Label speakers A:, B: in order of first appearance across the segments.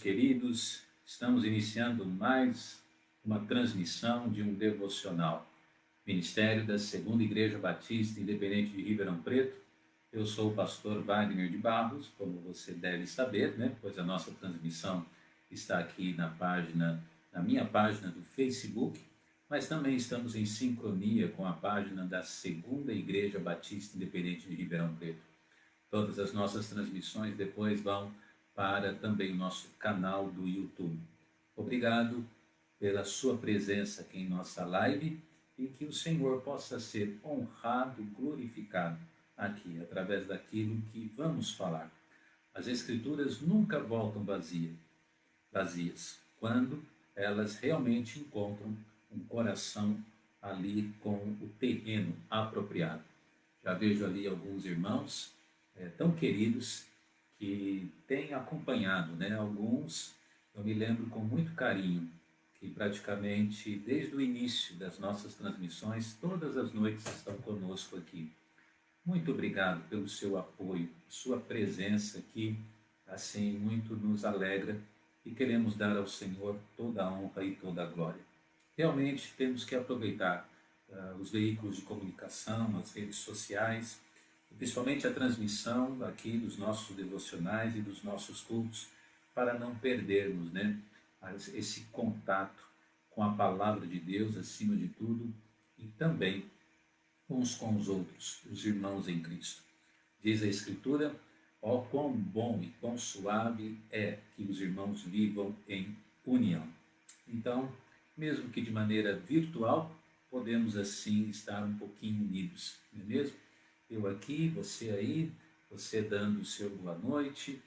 A: queridos, estamos iniciando mais uma transmissão de um devocional. Ministério da Segunda Igreja Batista Independente de Ribeirão Preto. Eu sou o pastor Wagner de Barros, como você deve saber, pois a nossa transmissão está aqui na minha página do Facebook, mas também estamos em sincronia com a página da Segunda Igreja Batista Independente de Ribeirão Preto. Todas as nossas transmissões depois vão para também o nosso canal do YouTube. Obrigado pela sua presença aqui em nossa live e que o Senhor possa ser honrado, glorificado aqui, através daquilo que vamos falar. As Escrituras nunca voltam vazias, quando elas realmente encontram um coração ali com o terreno apropriado. Já vejo ali alguns irmãos tão queridos que têm acompanhado, alguns eu me lembro com muito carinho, que praticamente desde o início das nossas transmissões, todas as noites estão conosco aqui. Muito obrigado pelo seu apoio, sua presença aqui, assim muito nos alegra e queremos dar ao Senhor toda a honra e toda a glória. Realmente temos que aproveitar os veículos de comunicação, as redes sociais, principalmente a transmissão aqui dos nossos devocionais e dos nossos cultos, para não perdermos esse contato com a palavra de Deus acima de tudo e também uns com os outros, os irmãos em Cristo. Diz a Escritura: ó quão bom e quão suave é que os irmãos vivam em união. Então, mesmo que de maneira virtual, podemos assim estar um pouquinho unidos, não é mesmo? Eu aqui, você aí, você dando o seu boa noite,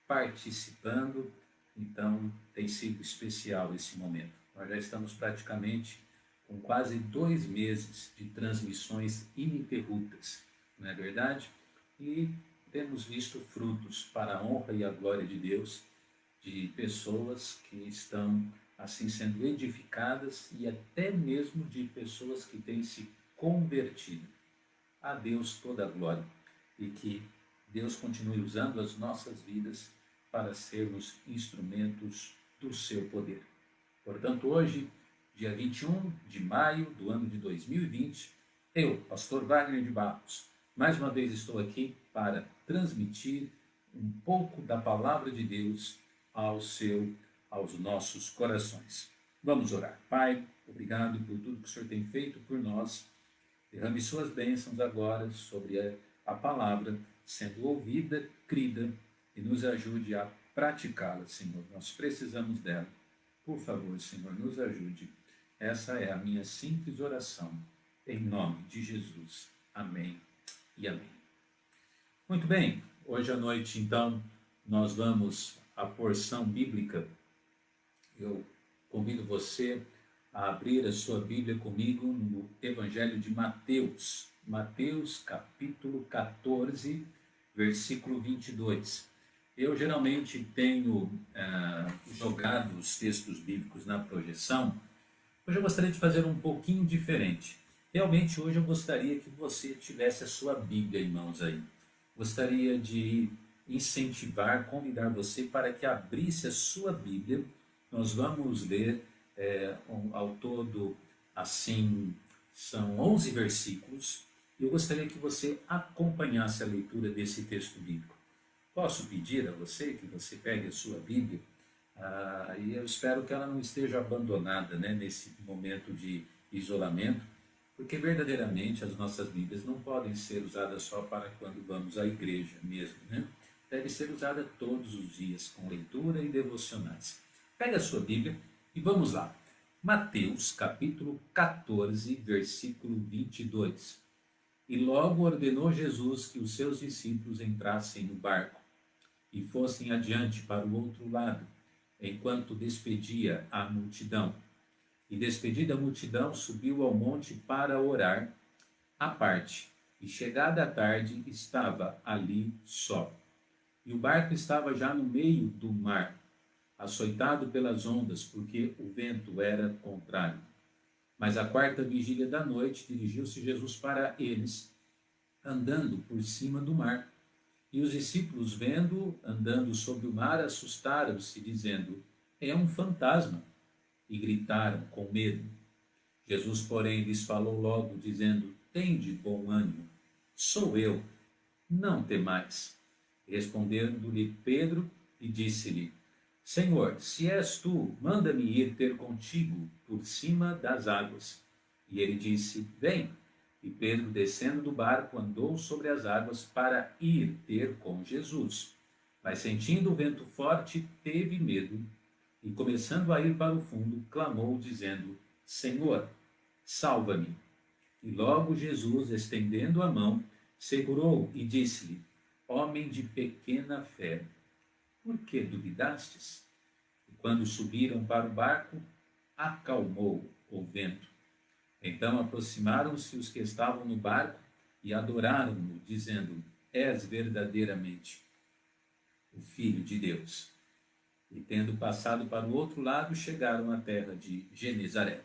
A: participando, então tem sido especial esse momento. Nós já estamos praticamente com quase 2 meses de transmissões ininterruptas, não é verdade? E temos visto frutos para a honra e a glória de Deus, de pessoas que estão assim sendo edificadas e até mesmo de pessoas que têm se convertido. A Deus toda a glória e que Deus continue usando as nossas vidas para sermos instrumentos do seu poder. Portanto, hoje, dia 21 de maio do ano de 2020, eu, pastor Wagner de Barros, mais uma vez estou aqui para transmitir um pouco da palavra de Deus aos nossos corações. Vamos orar. Pai, obrigado por tudo que o Senhor tem feito por nós. Derrame suas bênçãos agora sobre a palavra, sendo ouvida, crida, e nos ajude a praticá-la, Senhor. Nós precisamos dela. Por favor, Senhor, nos ajude. Essa é a minha simples oração, em nome de Jesus. Amém e amém. Muito bem, hoje à noite, então, nós vamos à porção bíblica. Eu convido você a abrir a sua Bíblia comigo no Evangelho de Mateus. Mateus, capítulo 14, versículo 22. Eu geralmente tenho jogado os textos bíblicos na projeção. Hoje eu gostaria de fazer um pouquinho diferente. Realmente hoje eu gostaria que você tivesse a sua Bíblia em mãos aí. Gostaria de incentivar, convidar você para que abrisse a sua Bíblia. Nós vamos ler ao todo, assim, são 11 versículos. E eu gostaria que você acompanhasse a leitura desse texto bíblico. Posso pedir a você que você pegue a sua Bíblia, e eu espero que ela não esteja abandonada nesse momento de isolamento, porque verdadeiramente as nossas Bíblias não podem ser usadas só para quando vamos à igreja mesmo, Deve ser usada todos os dias, com leitura e devocionais. Pega a sua Bíblia e vamos lá. Mateus, capítulo 14, versículo 22. E logo ordenou Jesus que os seus discípulos entrassem no barco e fossem adiante para o outro lado, enquanto despedia a multidão. E despedida a multidão, subiu ao monte para orar à parte. E chegada a tarde, estava ali só. E o barco estava já no meio do mar, açoitado pelas ondas, porque o vento era contrário. Mas à quarta vigília da noite, dirigiu-se Jesus para eles, andando por cima do mar. E os discípulos, vendo andando sobre o mar, assustaram-se, dizendo: é um fantasma, e gritaram com medo. Jesus, porém, lhes falou logo, dizendo: tende bom ânimo, sou eu, não temais. Respondendo-lhe Pedro, e disse-lhe: Senhor, se és tu, manda-me ir ter contigo por cima das águas. E ele disse: vem. E Pedro, descendo do barco, andou sobre as águas para ir ter com Jesus. Mas sentindo o vento forte, teve medo e, começando a ir para o fundo, clamou, dizendo: Senhor, salva-me. E logo Jesus, estendendo a mão, segurou e disse-lhe: homem de pequena fé, por que duvidastes? E quando subiram para o barco, acalmou o vento. Então aproximaram-se os que estavam no barco e adoraram-no, dizendo: és verdadeiramente o Filho de Deus. E tendo passado para o outro lado, chegaram à terra de Genezaré.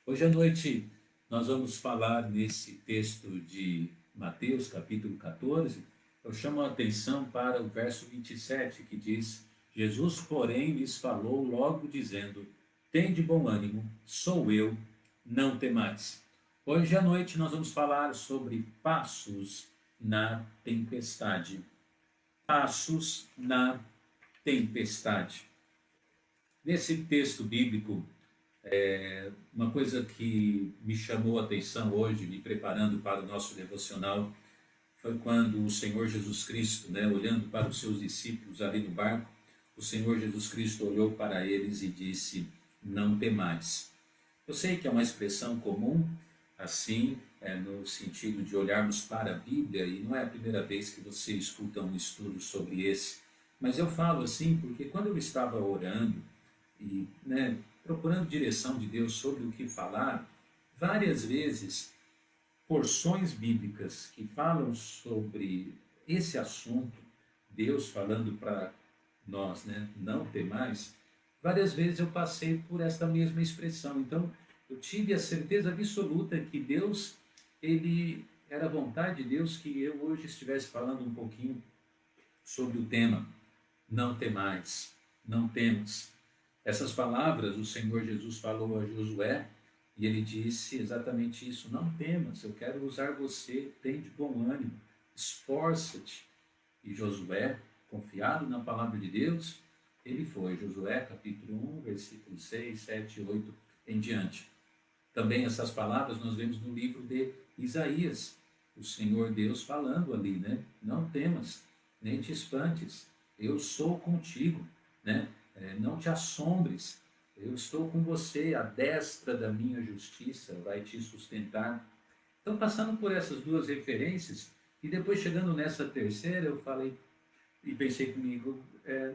A: Hoje à noite nós vamos falar nesse texto de Mateus, capítulo 14. Eu chamo a atenção para o verso 27, que diz: Jesus, porém, lhes falou logo, dizendo: tende bom ânimo, sou eu, não temais. Hoje à noite nós vamos falar sobre passos na tempestade. Passos na tempestade. Nesse texto bíblico, uma coisa que me chamou a atenção hoje, me preparando para o nosso devocional, foi quando o Senhor Jesus Cristo, olhando para os seus discípulos ali no barco, o Senhor Jesus Cristo olhou para eles e disse: não temais. Eu sei que é uma expressão comum, assim, no sentido de olharmos para a Bíblia, e não é a primeira vez que você escuta um estudo sobre esse, mas eu falo assim porque quando eu estava orando e procurando direção de Deus sobre o que falar, várias vezes porções bíblicas que falam sobre esse assunto, Deus falando para nós, não temais, várias vezes eu passei por esta mesma expressão. Então, eu tive a certeza absoluta que Deus, ele era a vontade de Deus que eu hoje estivesse falando um pouquinho sobre o tema, não temais, não temas. Essas palavras o Senhor Jesus falou a Josué, e ele disse exatamente isso: não temas, eu quero usar você, tem de bom ânimo, esforça-te. E Josué, confiado na palavra de Deus, ele foi. Josué capítulo 1, versículos 6, 7 e 8 em diante. Também essas palavras nós vemos no livro de Isaías, o Senhor Deus falando ali, não temas, nem te espantes, eu sou contigo, não te assombres, eu estou com você, a destra da minha justiça vai te sustentar. Então, passando por essas duas referências, e depois chegando nessa terceira, eu falei e pensei comigo,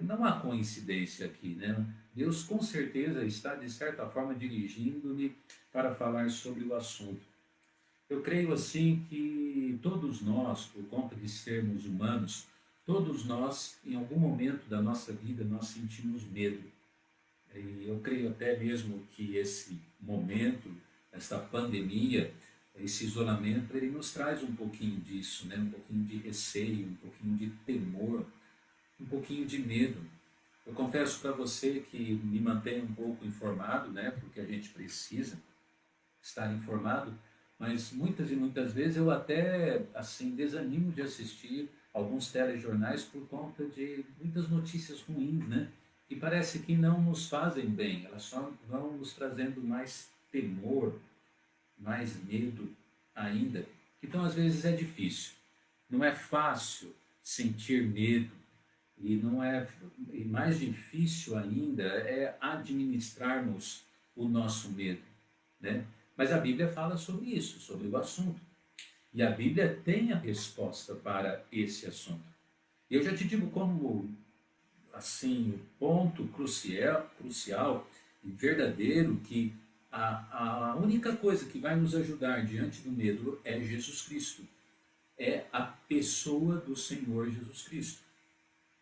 A: não há coincidência aqui, Deus com certeza está, de certa forma, dirigindo-me para falar sobre o assunto. Eu creio assim que todos nós, por conta de sermos humanos, todos nós, em algum momento da nossa vida, nós sentimos medo. E eu creio até mesmo que esse momento, essa pandemia, esse isolamento, ele nos traz um pouquinho disso, um pouquinho de receio, um pouquinho de temor, um pouquinho de medo. Eu confesso para você que me mantenho um pouco informado, porque a gente precisa estar informado, mas muitas e muitas vezes eu até assim desanimo de assistir alguns telejornais por conta de muitas notícias ruins, que parece que não nos fazem bem, elas só vão nos trazendo mais temor, mais medo ainda. Então às vezes é difícil, não é fácil sentir medo, e não é, e mais difícil ainda é administrarmos o nosso medo, Mas a Bíblia fala sobre isso, sobre o assunto. E a Bíblia tem a resposta para esse assunto. E eu já te digo como, assim, o ponto crucial e verdadeiro, que a única coisa que vai nos ajudar diante do medo é Jesus Cristo. É a pessoa do Senhor Jesus Cristo.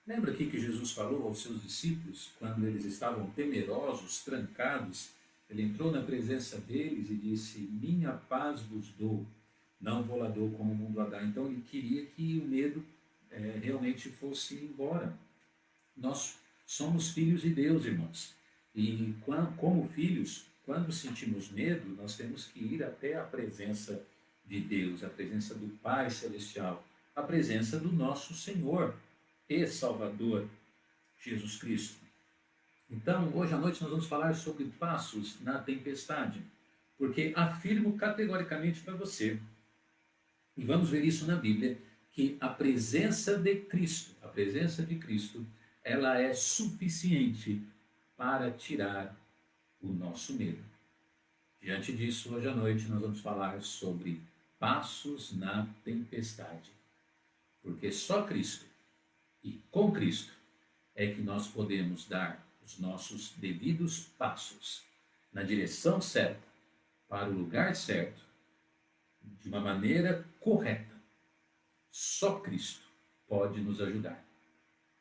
A: Lembra aqui que Jesus falou aos seus discípulos, quando eles estavam temerosos, trancados, ele entrou na presença deles e disse: minha paz vos dou, não vou lá dou como o mundo a dá. Então ele queria que o medo realmente fosse embora. Nós somos filhos de Deus, irmãos. E como filhos, quando sentimos medo, nós temos que ir até a presença de Deus, a presença do Pai Celestial, a presença do nosso Senhor e Salvador, Jesus Cristo. Então, hoje à noite nós vamos falar sobre passos na tempestade, porque afirmo categoricamente para você, e vamos ver isso na Bíblia, que a presença de Cristo, ela é suficiente para tirar o nosso medo. Diante disso, hoje à noite nós vamos falar sobre passos na tempestade, porque só Cristo e com Cristo é que nós podemos dar os nossos devidos passos na direção certa, para o lugar certo, de uma maneira correta. Só Cristo pode nos ajudar.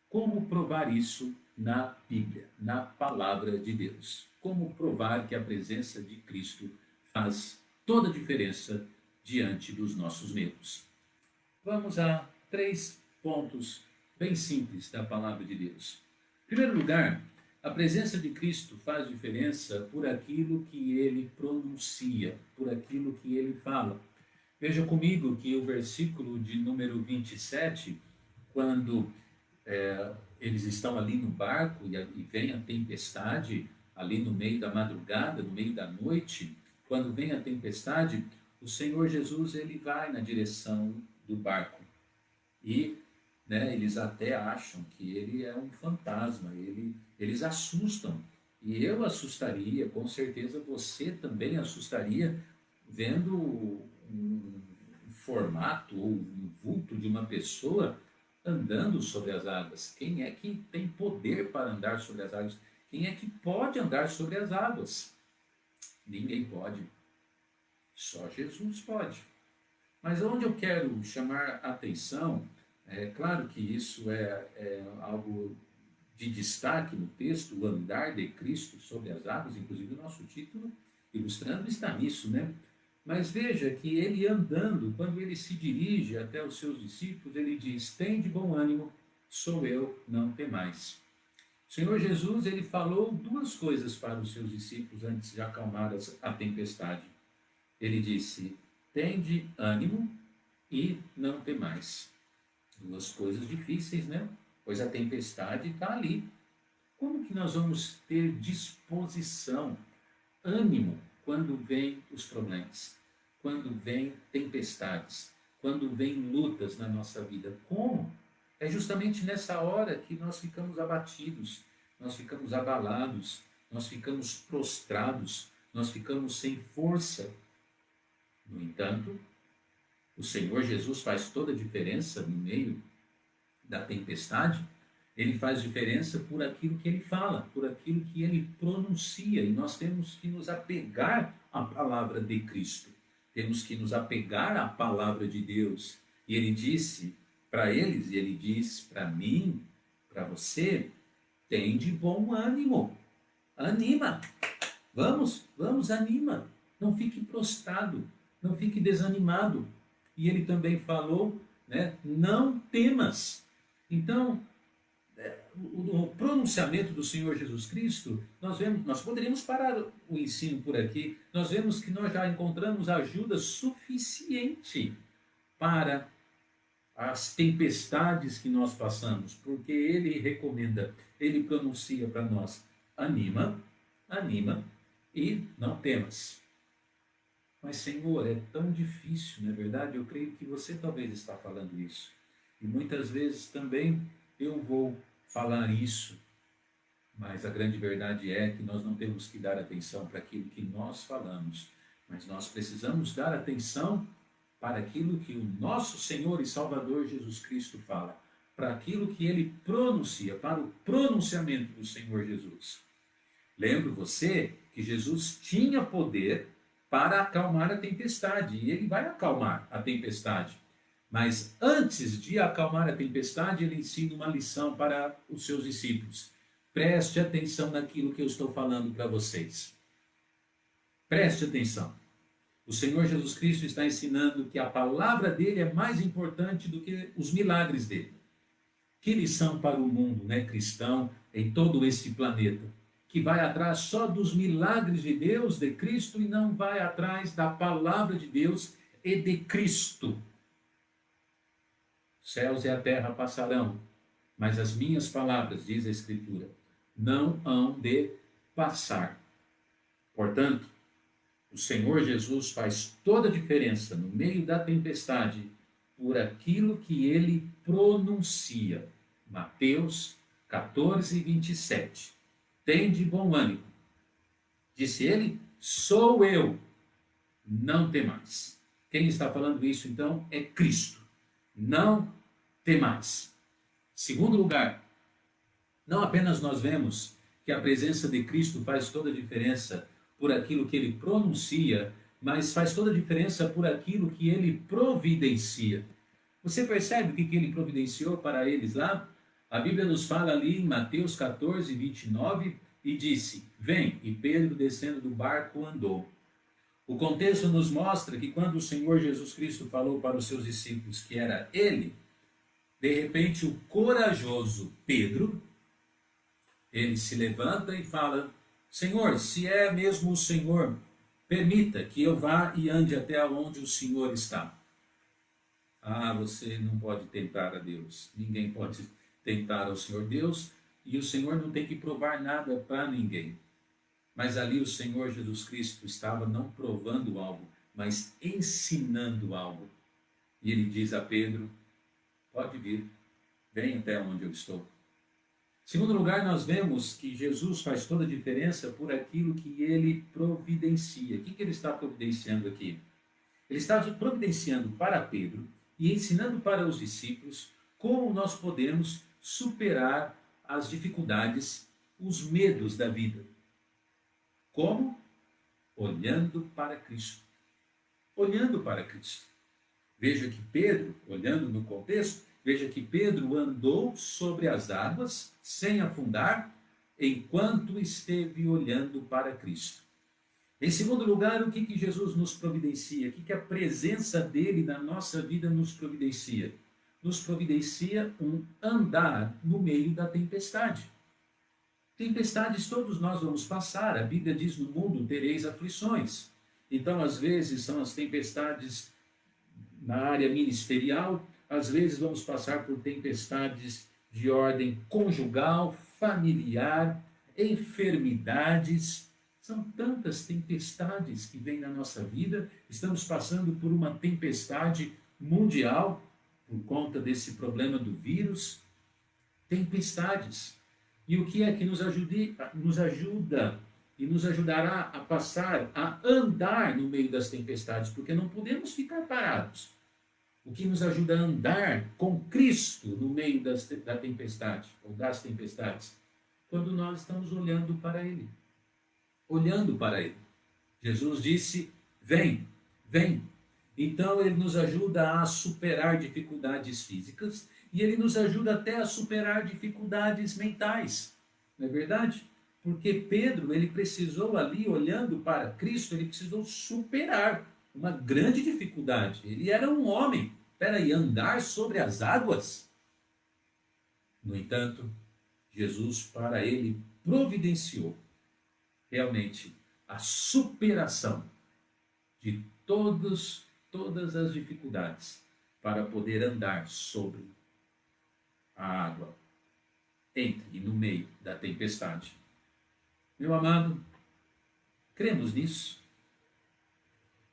A: Como provar isso na Bíblia, na palavra de Deus? Como provar que a presença de Cristo faz toda a diferença diante dos nossos medos? Vamos a 3 pontos bem simples da palavra de Deus. Em primeiro lugar, a presença de Cristo faz diferença por aquilo que ele pronuncia, por aquilo que ele fala. Veja comigo que o versículo de número 27, quando eles estão ali no barco e vem a tempestade, ali no meio da madrugada, no meio da noite, quando vem a tempestade, o Senhor Jesus ele vai na direção do barco. E eles até acham que ele é um fantasma, eles assustam. E eu assustaria, com certeza você também assustaria, vendo um formato ou um vulto de uma pessoa andando sobre as águas. Quem é que tem poder para andar sobre as águas? Quem é que pode andar sobre as águas? Ninguém pode. Só Jesus pode. Mas onde eu quero chamar a atenção, é claro que isso é algo de destaque no texto, o andar de Cristo sobre as águas, inclusive o nosso título ilustrando está nisso, né? Mas veja que ele andando, quando ele se dirige até os seus discípulos, ele diz: "Tende bom ânimo, sou eu, não temais." O Senhor Jesus, ele falou 2 coisas para os seus discípulos antes de acalmar a tempestade. Ele disse: "Tende ânimo e não temais." 2 coisas difíceis, né? Pois a tempestade está ali. Como que nós vamos ter disposição, ânimo, quando vêm os problemas, quando vêm tempestades, quando vêm lutas na nossa vida? Como? É justamente nessa hora que nós ficamos abatidos, nós ficamos abalados, nós ficamos prostrados, nós ficamos sem força. No entanto, o Senhor Jesus faz toda a diferença no meio da tempestade. Ele faz diferença por aquilo que ele fala, por aquilo que ele pronuncia. E nós temos que nos apegar à palavra de Cristo. Temos que nos apegar à palavra de Deus. E ele disse para eles, e ele diz para mim, para você: "Tende bom ânimo." Anima. Vamos, anima. Não fique prostrado, não fique desanimado. E ele também falou, não temas. Então, o pronunciamento do Senhor Jesus Cristo, nós poderíamos parar o ensino por aqui, nós vemos que nós já encontramos ajuda suficiente para as tempestades que nós passamos, porque ele recomenda, ele pronuncia para nós: anima e não temas. Mas, Senhor, é tão difícil, não é verdade? Eu creio que você talvez está falando isso. E muitas vezes também eu vou falar isso. Mas a grande verdade é que nós não temos que dar atenção para aquilo que nós falamos. Mas nós precisamos dar atenção para aquilo que o nosso Senhor e Salvador Jesus Cristo fala. Para aquilo que ele pronuncia, para o pronunciamento do Senhor Jesus. Lembro você que Jesus tinha poder para acalmar a tempestade, e ele vai acalmar a tempestade. Mas antes de acalmar a tempestade, ele ensina uma lição para os seus discípulos. Preste atenção naquilo que eu estou falando para vocês. Preste atenção. O Senhor Jesus Cristo está ensinando que a palavra dele é mais importante do que os milagres dele. Que lição para o mundo, né, cristão, em todo esse planeta, que vai atrás só dos milagres de Deus, de Cristo, e não vai atrás da palavra de Deus e de Cristo. Os céus e a terra passarão, mas as minhas palavras, diz a Escritura, não hão de passar. Portanto, o Senhor Jesus faz toda a diferença no meio da tempestade por aquilo que ele pronuncia. Mateus 14, 27. Tende bom ânimo. Disse ele, sou eu, não temais. Quem está falando isso, então, é Cristo. Não temais. Segundo lugar, não apenas nós vemos que a presença de Cristo faz toda a diferença por aquilo que ele pronuncia, mas faz toda a diferença por aquilo que ele providencia. Você percebe o que ele providenciou para eles lá? A Bíblia nos fala ali em Mateus 14, 29, e disse, vem, e Pedro descendo do barco andou. O contexto nos mostra que quando o Senhor Jesus Cristo falou para os seus discípulos que era ele, de repente o corajoso Pedro, ele se levanta e fala, Senhor, se é mesmo o Senhor, permita que eu vá e ande até onde o Senhor está. Ah, você não pode tentar a Deus. Ninguém pode tentar ao Senhor Deus, e o Senhor não tem que provar nada para ninguém. Mas ali o Senhor Jesus Cristo estava não provando algo, mas ensinando algo. E ele diz a Pedro, pode vir, vem até onde eu estou. Em segundo lugar, nós vemos que Jesus faz toda a diferença por aquilo que ele providencia. O que ele está providenciando aqui? Ele está providenciando para Pedro e ensinando para os discípulos como nós podemos superar as dificuldades, os medos da vida. Como? Olhando para Cristo. Olhando para Cristo. Veja que Pedro, olhando no contexto, veja que Pedro andou sobre as águas, sem afundar, enquanto esteve olhando para Cristo. Em segundo lugar, o que Jesus nos providencia? O que a presença dele na nossa vida nos providencia? Nos providencia um andar no meio da tempestade. Tempestades todos nós vamos passar. A Bíblia diz, no mundo tereis aflições. Então, às vezes, são as tempestades na área ministerial, às vezes vamos passar por tempestades de ordem conjugal, familiar, enfermidades. São tantas tempestades que vêm na nossa vida. Estamos passando por uma tempestade mundial por conta desse problema do vírus. Tempestades. E o que é que nos ajuda e nos ajudará a passar, a andar no meio das tempestades? Porque não podemos ficar parados. O que nos ajuda a andar com Cristo no meio da tempestade, ou das tempestades? Quando nós estamos olhando para Ele. Olhando para Ele. Jesus disse, vem, vem. Então Ele nos ajuda a superar dificuldades físicas e Ele nos ajuda até a superar dificuldades mentais. Não é verdade? Porque Pedro, ele precisou ali, olhando para Cristo, ele precisou superar uma grande dificuldade. Ele era um homem. Espera andar sobre as águas? No entanto, Jesus, para ele, providenciou realmente a superação de todas as dificuldades para poder andar sobre a água, entre e no meio da tempestade. Meu amado, cremos nisso?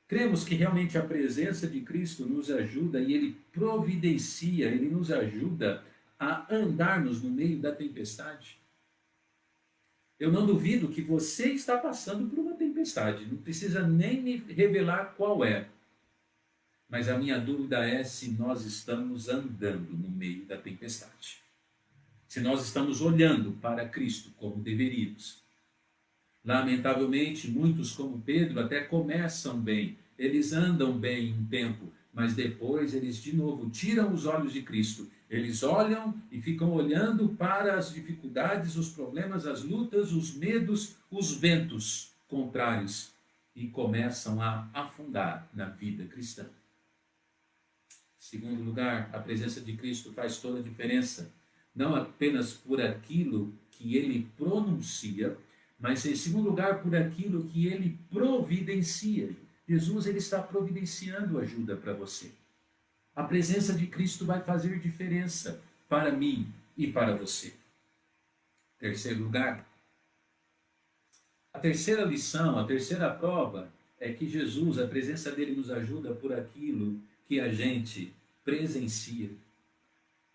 A: Cremos que realmente a presença de Cristo nos ajuda e Ele providencia, Ele nos ajuda a andarmos no meio da tempestade? Eu não duvido que você está passando por uma tempestade, não precisa nem me revelar qual é. Mas a minha dúvida é se nós estamos andando no meio da tempestade. Se nós estamos olhando para Cristo como deveríamos. Lamentavelmente, muitos como Pedro até começam bem, eles andam bem um tempo, mas depois eles de novo tiram os olhos de Cristo. Eles olham e ficam olhando para as dificuldades, os problemas, as lutas, os medos, os ventos contrários e começam a afundar na vida cristã. Em segundo lugar, a presença de Cristo faz toda a diferença não apenas por aquilo que ele pronuncia, mas em segundo lugar por aquilo que ele providencia. Jesus ele está providenciando ajuda para você. A presença de Cristo vai fazer diferença para mim e para você. Terceiro lugar, a terceira lição, a terceira prova é que Jesus, a presença dele nos ajuda por aquilo que a gente presencia.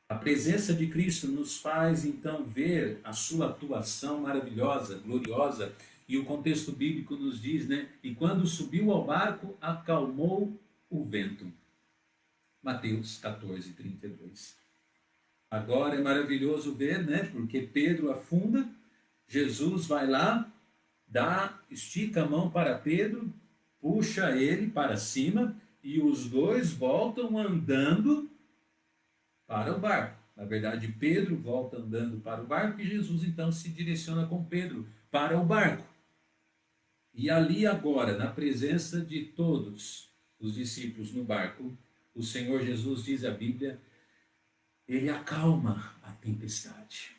A: A presença de Cristo nos faz então ver a sua atuação maravilhosa, gloriosa, e o contexto bíblico nos diz, né? E quando subiu ao barco, acalmou o vento. Mateus 14, 32. Agora é maravilhoso ver, né? Porque Pedro afunda, Jesus vai lá, estica a mão para Pedro, puxa ele para cima e os dois voltam andando para o barco. Na verdade, Pedro volta andando para o barco e Jesus então se direciona com Pedro para o barco. E ali agora, na presença de todos os discípulos no barco, o Senhor Jesus, diz a Bíblia, ele acalma a tempestade.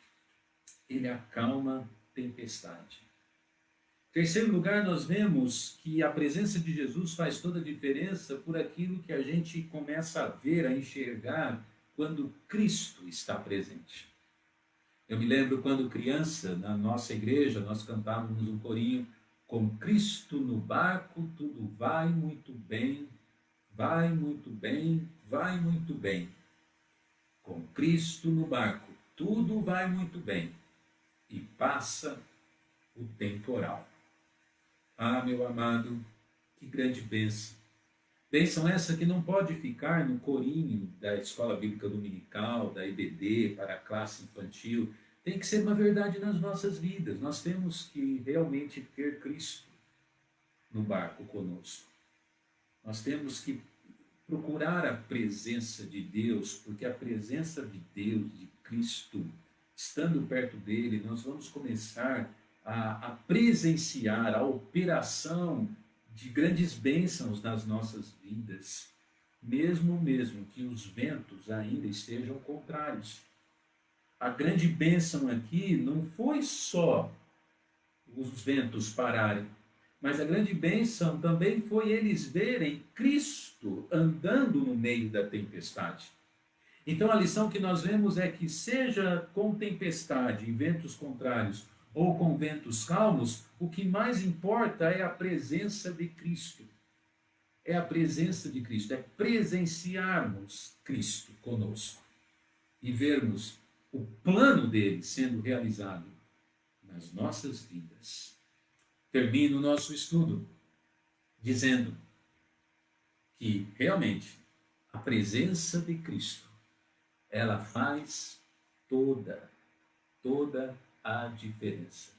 A: Ele acalma a tempestade. Em terceiro lugar, nós vemos que a presença de Jesus faz toda a diferença por aquilo que a gente começa a ver, a enxergar quando Cristo está presente. Eu me lembro quando criança, na nossa igreja, nós cantávamos um corinho, com Cristo no barco, tudo vai muito bem, vai muito bem, vai muito bem. Com Cristo no barco, tudo vai muito bem e passa o temporal. Ah, meu amado, que grande bênção. Bênção essa que não pode ficar no corinho da Escola Bíblica Dominical, da IBD, para a classe infantil. Tem que ser uma verdade nas nossas vidas. Nós temos que realmente ter Cristo no barco conosco. Nós temos que procurar a presença de Deus, porque a presença de Deus, de Cristo, estando perto dele, nós vamos começar a presenciar a operação de grandes bênçãos nas nossas vidas, mesmo que os ventos ainda estejam contrários. A grande bênção aqui não foi só os ventos pararem, mas a grande bênção também foi eles verem Cristo andando no meio da tempestade. Então a lição que nós vemos é que seja com tempestade e ventos contrários ou com ventos calmos, o que mais importa é a presença de Cristo. É a presença de Cristo, é presenciarmos Cristo conosco e vermos o plano dele sendo realizado nas nossas vidas. Termino o nosso estudo dizendo que realmente a presença de Cristo, ela faz toda a diferença.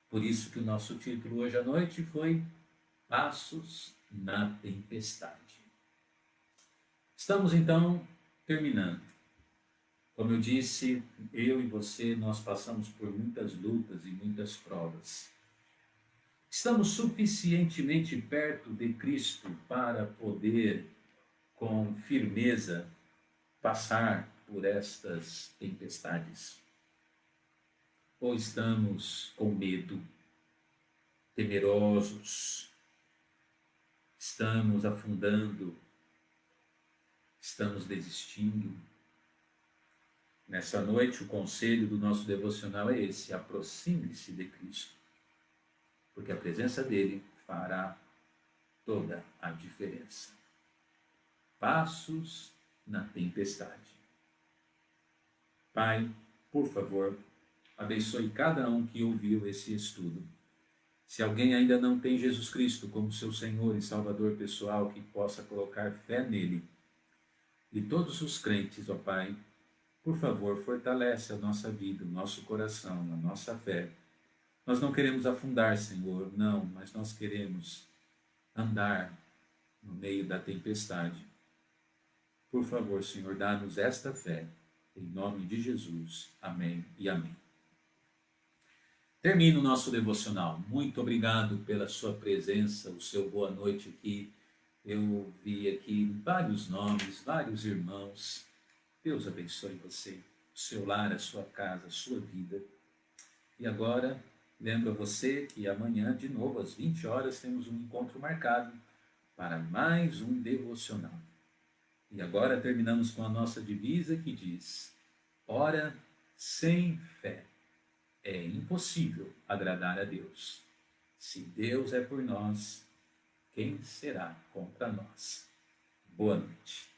A: Por isso que o nosso título hoje à noite foi Passos na Tempestade. Estamos então terminando. Como eu disse, eu e você, nós passamos por muitas lutas e muitas provas. Estamos suficientemente perto de Cristo para poder, com firmeza, passar por estas tempestades? Ou estamos com medo, temerosos, estamos afundando, estamos desistindo? Nessa noite, o conselho do nosso devocional é esse: aproxime-se de Cristo, porque a presença dele fará toda a diferença. Passos na tempestade. Pai, por favor, abençoe cada um que ouviu esse estudo. Se alguém ainda não tem Jesus Cristo como seu Senhor e Salvador pessoal, que possa colocar fé nele. E todos os crentes, ó Pai, por favor, fortalece a nossa vida, o nosso coração, a nossa fé. Nós não queremos afundar, Senhor, não, mas nós queremos andar no meio da tempestade. Por favor, Senhor, dá-nos esta fé. Em nome de Jesus. Amém e amém. Termino o nosso devocional. Muito obrigado pela sua presença, o seu boa noite aqui. Eu vi aqui vários nomes, vários irmãos. Deus abençoe você. o seu lar, a sua casa, a sua vida. E agora, lembro a você que amanhã, de novo, às 20 horas, temos um encontro marcado para mais um devocional. E agora terminamos com a nossa divisa que diz: ora sem fé é impossível agradar a Deus. Se Deus é por nós, quem será contra nós? Boa noite.